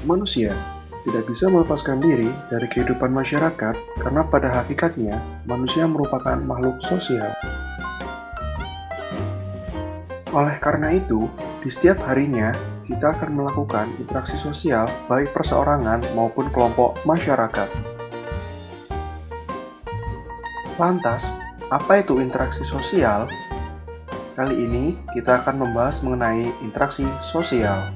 Manusia tidak bisa melepaskan diri dari kehidupan masyarakat karena pada hakikatnya manusia merupakan makhluk sosial. Oleh karena itu, di setiap harinya kita akan melakukan interaksi sosial baik perseorangan maupun kelompok masyarakat. Lantas, apa itu interaksi sosial? Kali ini kita akan membahas mengenai interaksi sosial.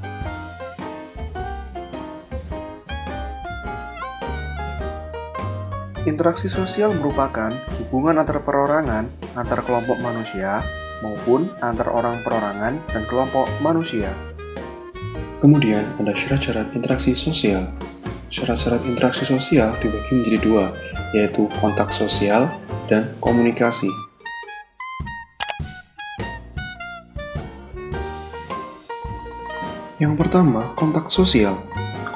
Interaksi sosial merupakan hubungan antar perorangan, antar kelompok manusia, maupun antar orang perorangan dan kelompok manusia. Kemudian ada syarat-syarat interaksi sosial. Syarat-syarat interaksi sosial dibagi menjadi dua, yaitu kontak sosial dan komunikasi. Yang pertama, kontak sosial.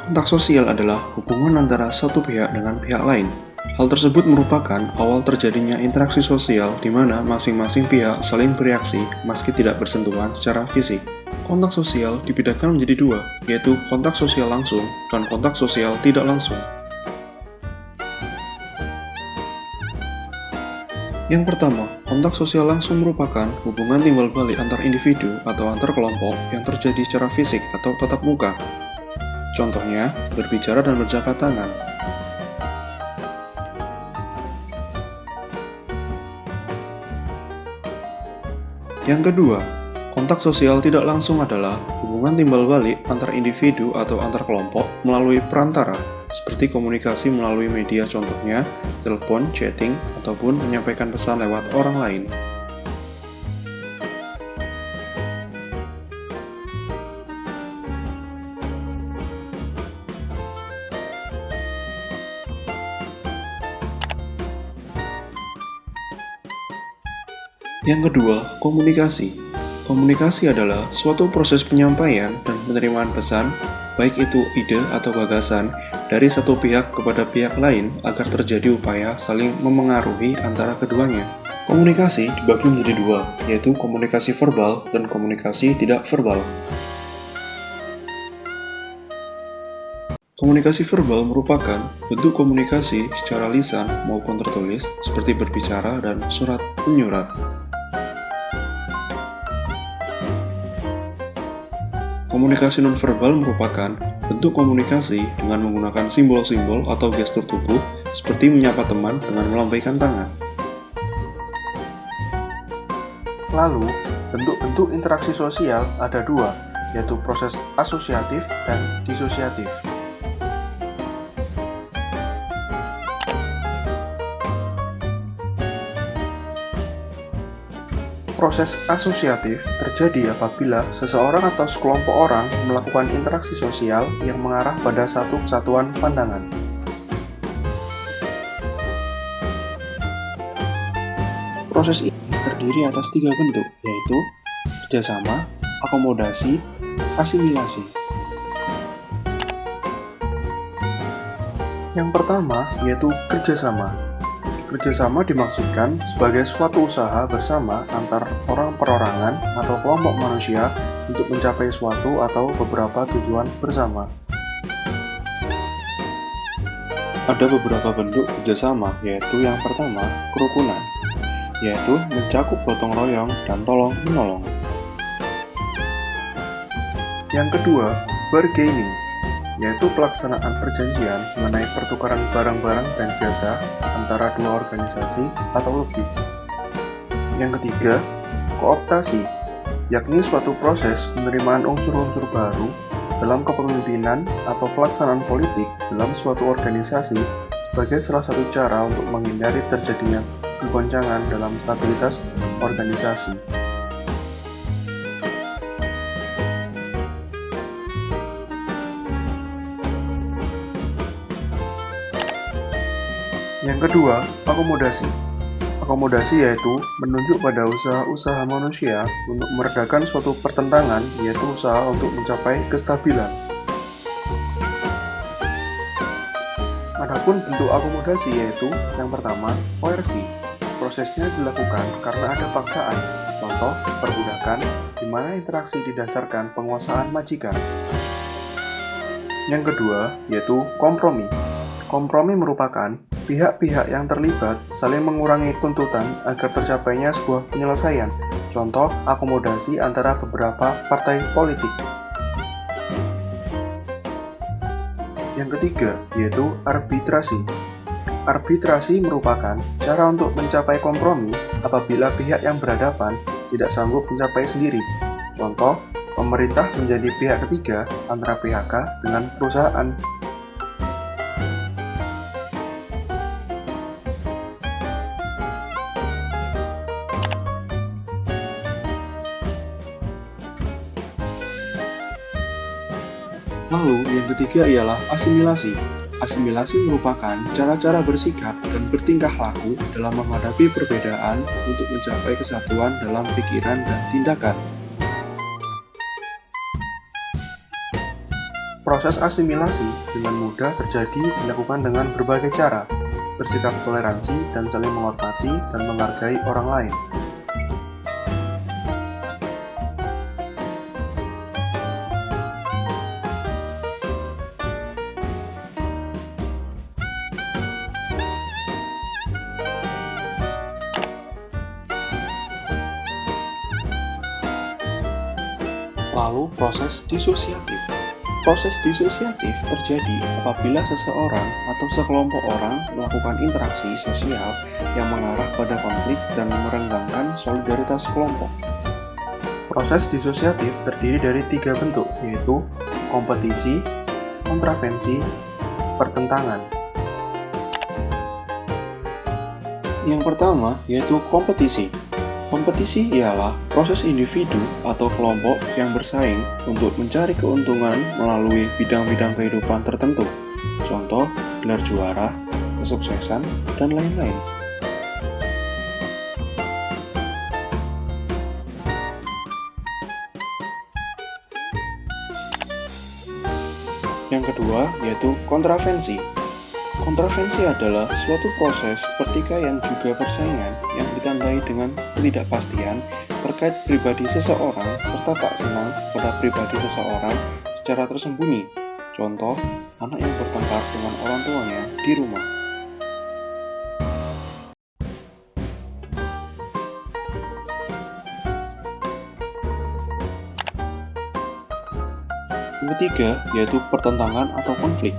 Kontak sosial adalah hubungan antara satu pihak dengan pihak lain. Hal tersebut merupakan awal terjadinya interaksi sosial di mana masing-masing pihak saling bereaksi meski tidak bersentuhan secara fisik. Kontak sosial dibedakan menjadi dua, yaitu kontak sosial langsung dan kontak sosial tidak langsung. Yang pertama, kontak sosial langsung merupakan hubungan timbal balik antar individu atau antar kelompok yang terjadi secara fisik atau tatap muka. Contohnya, berbicara dan berjabat tangan. Yang kedua, kontak sosial tidak langsung adalah hubungan timbal balik antar individu atau antar kelompok melalui perantara, seperti komunikasi melalui media contohnya, telepon, chatting, ataupun menyampaikan pesan lewat orang lain. Yang kedua, komunikasi. Komunikasi adalah suatu proses penyampaian dan penerimaan pesan, baik itu ide atau gagasan, dari satu pihak kepada pihak lain agar terjadi upaya saling memengaruhi antara keduanya. Komunikasi dibagi menjadi dua, yaitu komunikasi verbal dan komunikasi tidak verbal. Komunikasi verbal merupakan bentuk komunikasi secara lisan maupun tertulis, seperti berbicara dan surat menyurat. Komunikasi nonverbal merupakan bentuk komunikasi dengan menggunakan simbol-simbol atau gestur tubuh seperti menyapa teman dengan melambaikan tangan. Lalu, bentuk-bentuk interaksi sosial ada dua, yaitu proses asosiatif dan disosiatif. Proses asosiatif terjadi apabila seseorang atau sekelompok orang melakukan interaksi sosial yang mengarah pada satu kesatuan pandangan. Proses ini terdiri atas tiga bentuk, yaitu kerjasama, akomodasi, asimilasi. Yang pertama yaitu kerjasama. Kerjasama dimaksudkan sebagai suatu usaha bersama antar orang perorangan atau kelompok manusia untuk mencapai suatu atau beberapa tujuan bersama. Ada beberapa bentuk kerjasama, yaitu yang pertama, kerukunan, yaitu mencakup gotong royong dan tolong-menolong. Yang kedua, bargaining, yaitu pelaksanaan perjanjian mengenai pertukaran barang-barang dan jasa antara dua organisasi atau lebih. Yang ketiga, kooptasi, yakni suatu proses penerimaan unsur-unsur baru dalam kepemimpinan atau pelaksanaan politik dalam suatu organisasi sebagai salah satu cara untuk menghindari terjadinya kegoncangan dalam stabilitas organisasi. Yang kedua, akomodasi. Akomodasi yaitu menunjuk pada usaha-usaha manusia untuk meredakan suatu pertentangan, yaitu usaha untuk mencapai kestabilan. Adapun bentuk akomodasi yaitu yang pertama, koersi. Prosesnya dilakukan karena ada paksaan, contoh perbudakan, di mana interaksi didasarkan penguasaan majikan. Yang kedua, yaitu kompromi. Kompromi merupakan pihak-pihak yang terlibat saling mengurangi tuntutan agar tercapainya sebuah penyelesaian. Contoh, akomodasi antara beberapa partai politik. Yang ketiga, yaitu arbitrasi. Arbitrasi merupakan cara untuk mencapai kompromi apabila pihak yang berhadapan tidak sanggup mencapai sendiri. Contoh, pemerintah menjadi pihak ketiga antara PHK dengan perusahaan. Lalu, yang ketiga ialah asimilasi. Asimilasi merupakan cara-cara bersikap dan bertingkah laku dalam menghadapi perbedaan untuk mencapai kesatuan dalam pikiran dan tindakan. Proses asimilasi dengan mudah terjadi dilakukan dengan berbagai cara, bersikap toleransi dan saling menghormati dan menghargai orang lain. Lalu proses disosiatif. Proses disosiatif terjadi apabila seseorang atau sekelompok orang melakukan interaksi sosial yang mengarah pada konflik dan merenggangkan solidaritas kelompok. Proses disosiatif terdiri dari 3 bentuk, yaitu kompetisi, kontravensi, pertentangan. Yang pertama yaitu kompetisi. Kompetisi ialah proses individu atau kelompok yang bersaing untuk mencari keuntungan melalui bidang-bidang kehidupan tertentu. Contoh, gelar juara, kesuksesan, dan lain-lain. Yang kedua yaitu kontravensi. Kontravensi adalah suatu proses pertikaian juga persaingan yang ditandai dengan ketidakpastian terkait pribadi seseorang serta tak senang pada pribadi seseorang secara tersembunyi. Contoh, anak yang bertengkar dengan orang tuanya di rumah. Yang ketiga yaitu pertentangan atau konflik.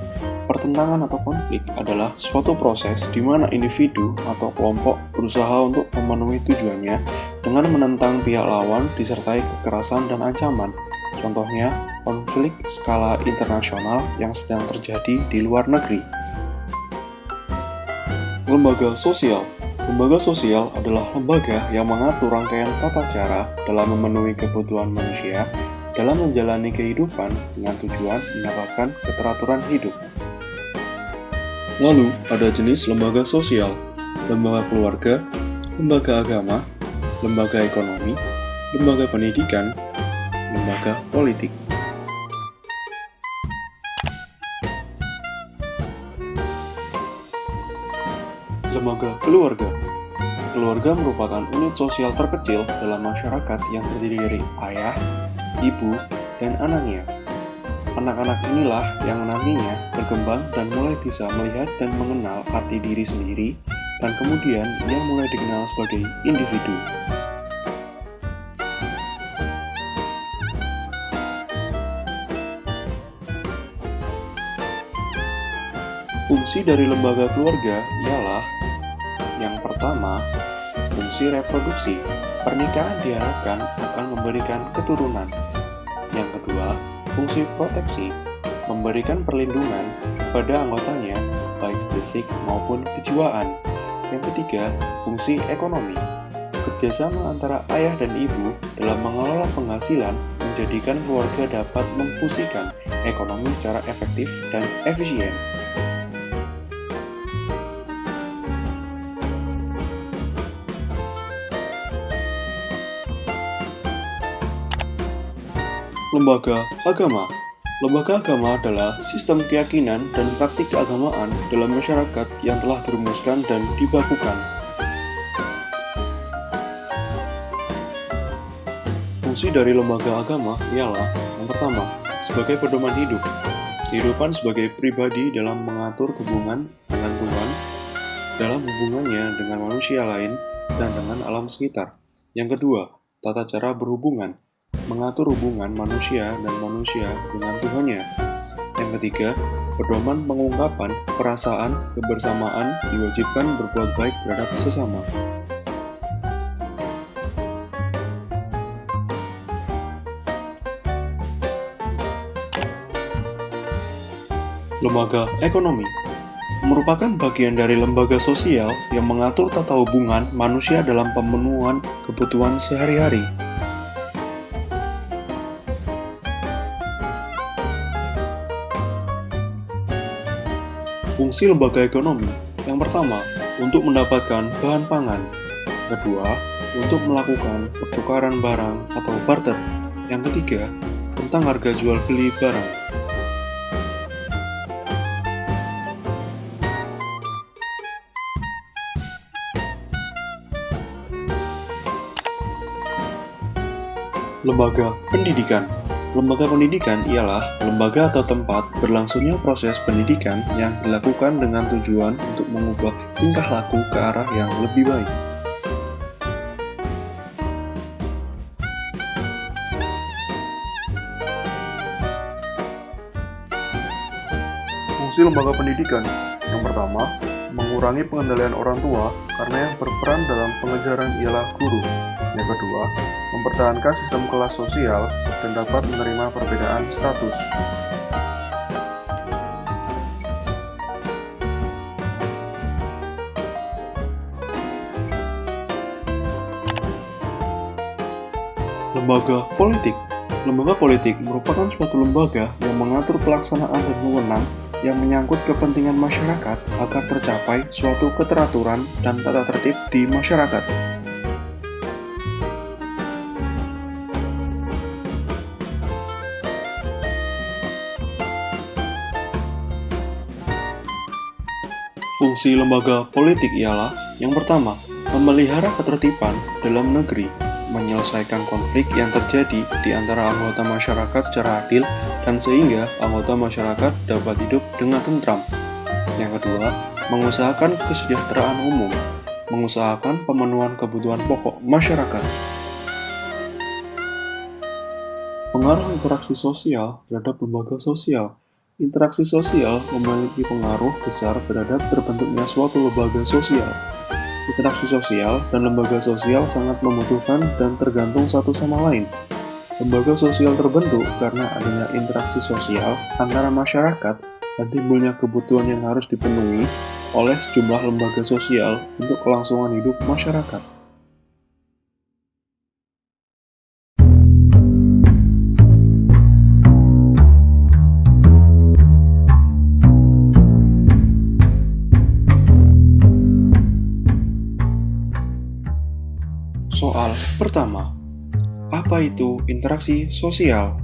Pertentangan atau konflik adalah suatu proses di mana individu atau kelompok berusaha untuk memenuhi tujuannya dengan menentang pihak lawan disertai kekerasan dan ancaman. Contohnya, konflik skala internasional yang sedang terjadi di luar negeri. Lembaga sosial. Lembaga sosial adalah lembaga yang mengatur rangkaian tata cara dalam memenuhi kebutuhan manusia dalam menjalani kehidupan dengan tujuan mendapatkan keteraturan hidup. Lalu, ada jenis lembaga sosial, lembaga keluarga, lembaga agama, lembaga ekonomi, lembaga pendidikan, lembaga politik. Lembaga keluarga. Keluarga merupakan unit sosial terkecil dalam masyarakat yang terdiri dari ayah, ibu, dan anaknya. Anak-anak inilah yang nantinya berkembang dan mulai bisa melihat dan mengenal arti diri sendiri, dan kemudian ia mulai dikenal sebagai individu. Fungsi dari lembaga keluarga ialah yang pertama, fungsi reproduksi. Pernikahan diharapkan akan memberikan keturunan. Yang kedua, fungsi proteksi, memberikan perlindungan kepada anggotanya, baik fisik maupun kejiwaan. Yang ketiga, fungsi ekonomi. Kerjasama antara ayah dan ibu dalam mengelola penghasilan menjadikan keluarga dapat memfungsikan ekonomi secara efektif dan efisien. Lembaga agama. Lembaga agama adalah sistem keyakinan dan praktik keagamaan dalam masyarakat yang telah dirumuskan dan dibakukan. Fungsi dari lembaga agama ialah yang pertama, sebagai pedoman hidup. Kehidupan sebagai pribadi dalam mengatur hubungan dengan Tuhan, dalam hubungannya dengan manusia lain, dan dengan alam sekitar. Yang kedua, tata cara berhubungan, mengatur hubungan manusia dan manusia dengan Tuhannya. Yang ketiga, pedoman pengungkapan perasaan kebersamaan diwajibkan berbuat baik terhadap sesama. Lembaga ekonomi merupakan bagian dari lembaga sosial yang mengatur tata hubungan manusia dalam pemenuhan kebutuhan sehari-hari. Fungsi lembaga ekonomi yang pertama, untuk mendapatkan bahan pangan. Kedua, untuk melakukan pertukaran barang atau barter. Yang ketiga, tentang harga jual beli barang. Lembaga pendidikan. Lembaga pendidikan ialah lembaga atau tempat berlangsungnya proses pendidikan yang dilakukan dengan tujuan untuk mengubah tingkah laku ke arah yang lebih baik. Fungsi lembaga pendidikan yang pertama, mengurangi pengendalian orang tua karena yang berperan dalam pengejaran ialah guru. Yang kedua, mempertahankan sistem kelas sosial dan dapat menerima perbedaan status. Lembaga politik. Lembaga politik merupakan suatu lembaga yang mengatur pelaksanaan dan wewenang yang menyangkut kepentingan masyarakat agar tercapai suatu keteraturan dan tata tertib di masyarakat. Fungsi lembaga politik ialah yang pertama, memelihara ketertiban dalam negeri, menyelesaikan konflik yang terjadi di antara anggota masyarakat secara adil dan sehingga anggota masyarakat dapat hidup dengan tentram. Yang kedua, mengusahakan kesejahteraan umum, mengusahakan pemenuhan kebutuhan pokok masyarakat. Pengaruh interaksi sosial terhadap lembaga sosial. Interaksi sosial memiliki pengaruh besar terhadap terbentuknya suatu lembaga sosial. Interaksi sosial dan lembaga sosial sangat membutuhkan dan tergantung satu sama lain. Lembaga sosial terbentuk karena adanya interaksi sosial antara masyarakat dan timbulnya kebutuhan yang harus dipenuhi oleh sejumlah lembaga sosial untuk kelangsungan hidup masyarakat. Soal pertama, apa itu interaksi sosial?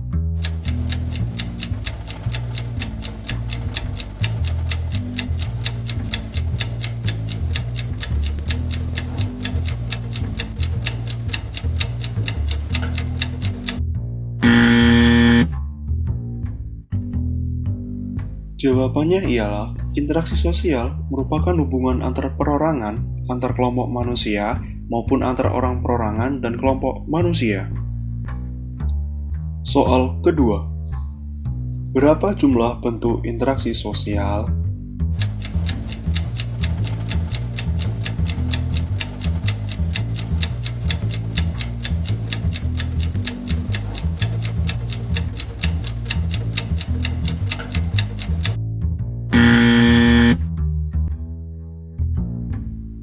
Jawabannya ialah, interaksi sosial merupakan hubungan antar perorangan, antar kelompok manusia, maupun antar orang perorangan dan kelompok manusia. Soal kedua, berapa jumlah bentuk interaksi sosial?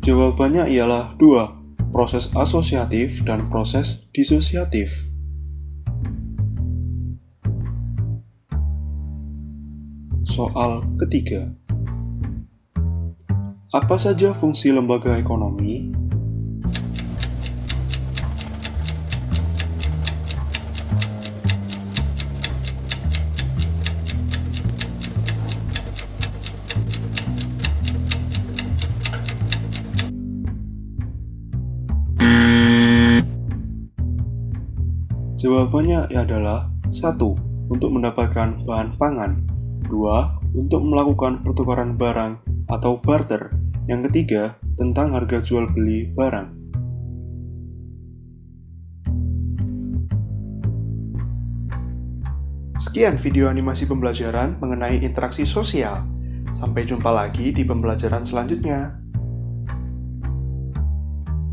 Jawabannya ialah 2. Proses asosiatif dan proses disosiatif. Soal ketiga, apa saja fungsi lembaga ekonomi? Jawabannya adalah 1. Untuk mendapatkan bahan pangan. kedua, untuk melakukan pertukaran barang atau barter. Yang ketiga, tentang harga jual beli barang. Sekian video animasi pembelajaran mengenai interaksi sosial. Sampai jumpa lagi di pembelajaran selanjutnya.